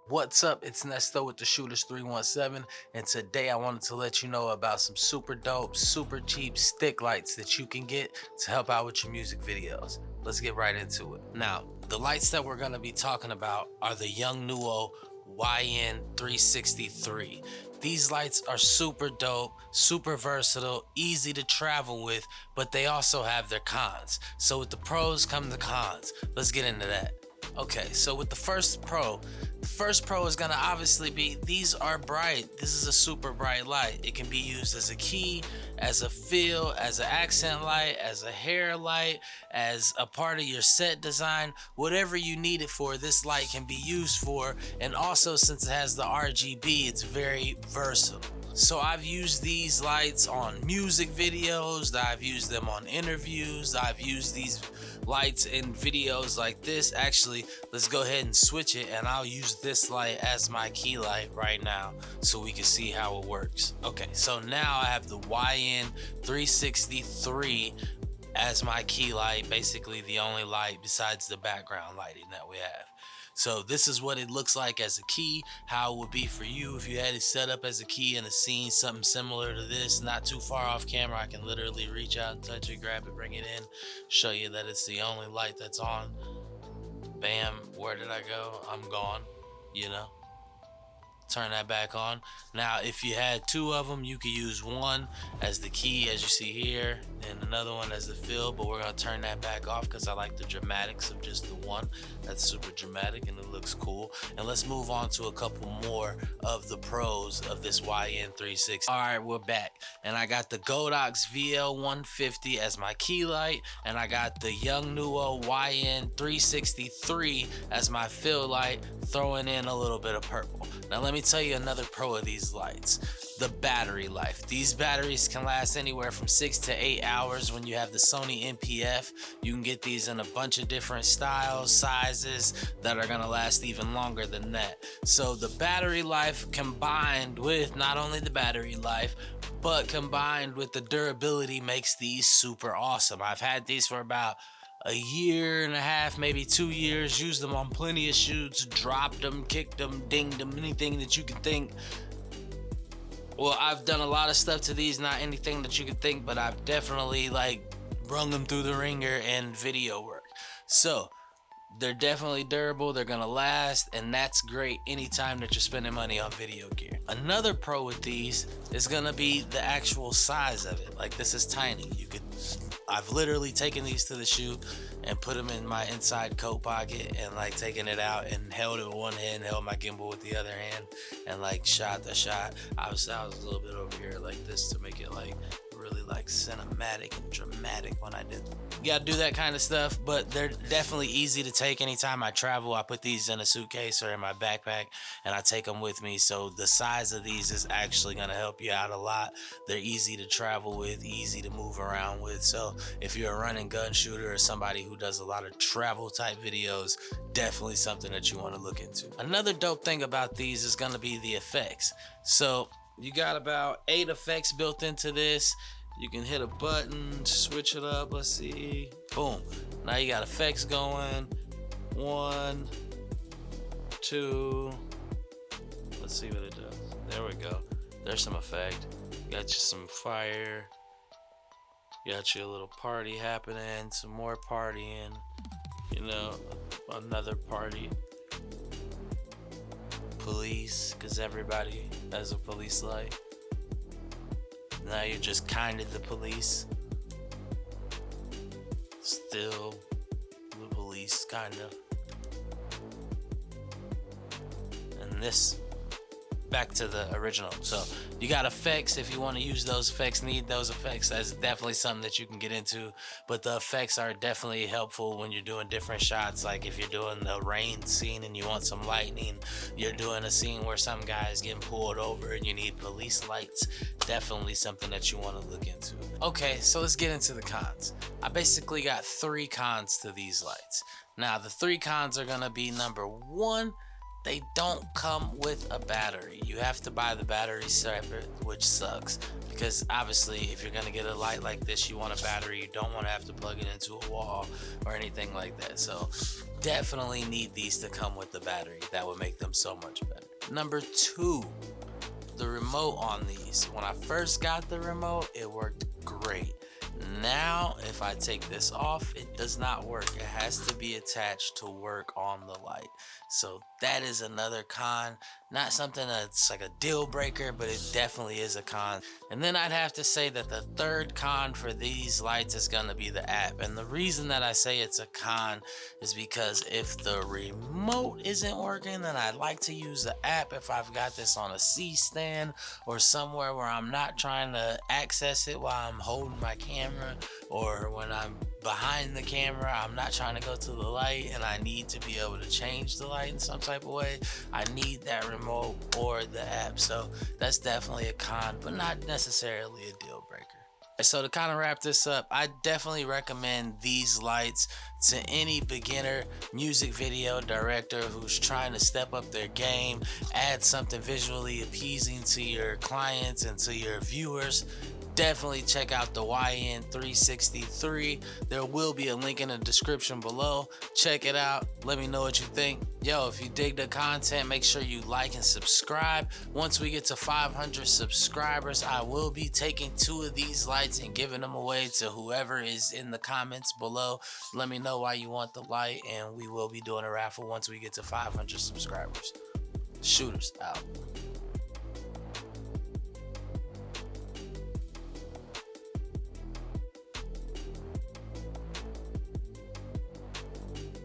What's up? It's Nesto with the Shooters 317, and today I wanted to let you know about some super dope, super cheap stick lights that you can get to help out with your music videos. Let's get right into it. Now, the lights that we're going to be talking about are the Yongnuo Yn360iii. These lights are super dope, super versatile, easy to travel with, but they also have their cons. So with the pros come the cons. Let's get into that. Okay, so with the first pro is gonna obviously be these are bright. This is a super bright light. It can be used as a key, as a fill, as an accent light, as a hair light, as a part of your set design, whatever you need it for, this light can be used for. And also, since it has the RGB, it's very versatile. So I've used these lights on music videos, I've used them on interviews, I've used these lights in videos like this. Actually, let's go ahead and switch it, and I'll use this light as my key light right now so we can see how it works. Okay, so now I have the Yn360iii as my key light, basically the only light besides the background lighting that we have. So this is what it looks like as a key, how it would be for you if you had it set up as a key in a scene, something similar to this, not too far off camera. I can literally reach out and touch it, grab it, bring it in, show you that it's the only light that's on. Bam, where did I go? I'm gone, you know. Turn that back on. Now if you had two of them, you could use one as the key, as you see here, and another one as the fill, but we're gonna turn that back off because I like the dramatics of just the one. That's super dramatic and it looks cool. And let's move on to a couple more of the pros of this Yn360. All right, we're back, and I got the Godox VL150 as my key light, and I got the Yongnuo Yn360iii as my fill light, throwing in a little bit of purple. Now let me tell you another pro of these lights: the battery life. These batteries can last anywhere from 6 to 8 hours. When you have the Sony NPF, you can get these in a bunch of different styles, sizes that are gonna last even longer than that. So the battery life, combined with not only the battery life, but combined with the durability, makes these super awesome. I've had these for about a year and a half, maybe 2 years, used them on plenty of shoots, dropped them, kicked them, dinged them, anything that you can think. Well, I've done a lot of stuff to these, not anything that you could think, but I've definitely like brung them through the ringer in video work. So they're definitely durable, they're gonna last, and that's great anytime that you're spending money on video gear. Another pro with these is gonna be the actual size of it. Like, this is tiny. I've literally taken these to the shoot and put them in my inside coat pocket and like taken it out and held it with one hand, held my gimbal with the other hand, and like shot the shot. I was a little bit over here like this to make it like really like cinematic and dramatic when I did. You gotta do that kind of stuff, but they're definitely easy to take anytime I travel. I put these in a suitcase or in my backpack and I take them with me. So the size of these is actually gonna help you out a lot. They're easy to travel with, easy to move around with. So if you're a run and gun shooter or somebody who does a lot of travel type videos, definitely something that you want to look into. Another dope thing about these is gonna be the effects. So you got about 8 effects built into this. You can hit a button, switch it up, let's see, boom. Now you got effects going, 1, 2, let's see what it does. There we go, there's some effect. Got you some fire, got you a little party happening, some more partying, you know, another party. Police, because everybody has a police light. Now you're just kind of the police. Still the police, kind of. And this, back to the original. So you got effects. If you want to use those effects, need those effects, that's definitely something that you can get into. But the effects are definitely helpful when you're doing different shots. Like if you're doing the rain scene and you want some lightning, you're doing a scene where some guy is getting pulled over and you need police lights, definitely something that you want to look into. Okay, so let's get into the cons. I basically got 3 cons to these lights. Now the 3 cons are gonna be: number 1, they don't come with a battery. You have to buy the battery separate, which sucks, because obviously if you're gonna get a light like this, you want a battery. You don't want to have to plug it into a wall or anything like that. So definitely need these to come with the battery. That would make them so much better. Number two, the remote on these. When I first got the remote, it worked great. Now if I take this off, it does not work. It has to be attached to work on the light. So that is another con. Not something that's like a deal breaker, but it definitely is a con. And then I'd have to say that the third con for these lights is going to be the app. And the reason that I say it's a con is because if the remote isn't working, then I'd like to use the app if I've got this on a C-stand or somewhere where I'm not trying to access it while I'm holding my camera, or when I'm behind the camera, I'm not trying to go to the light and I need to be able to change the light in some type of way. I need that remote or the app. So that's definitely a con, but not necessarily a deal breaker. So to kind of wrap this up, I definitely recommend these lights to any beginner music video director who's trying to step up their game, add something visually appeasing to your clients and to your viewers. Definitely check out the Yn360iii. There will be a link in the description below. Check it out. Let me know what you think. Yo, if you dig the content, make sure you like and subscribe. Once we get to 500 subscribers, I will be taking 2 of these lights and giving them away to whoever is in the comments below. Let me know why you want the light, and we will be doing a raffle once we get to 500 subscribers. Shooters out.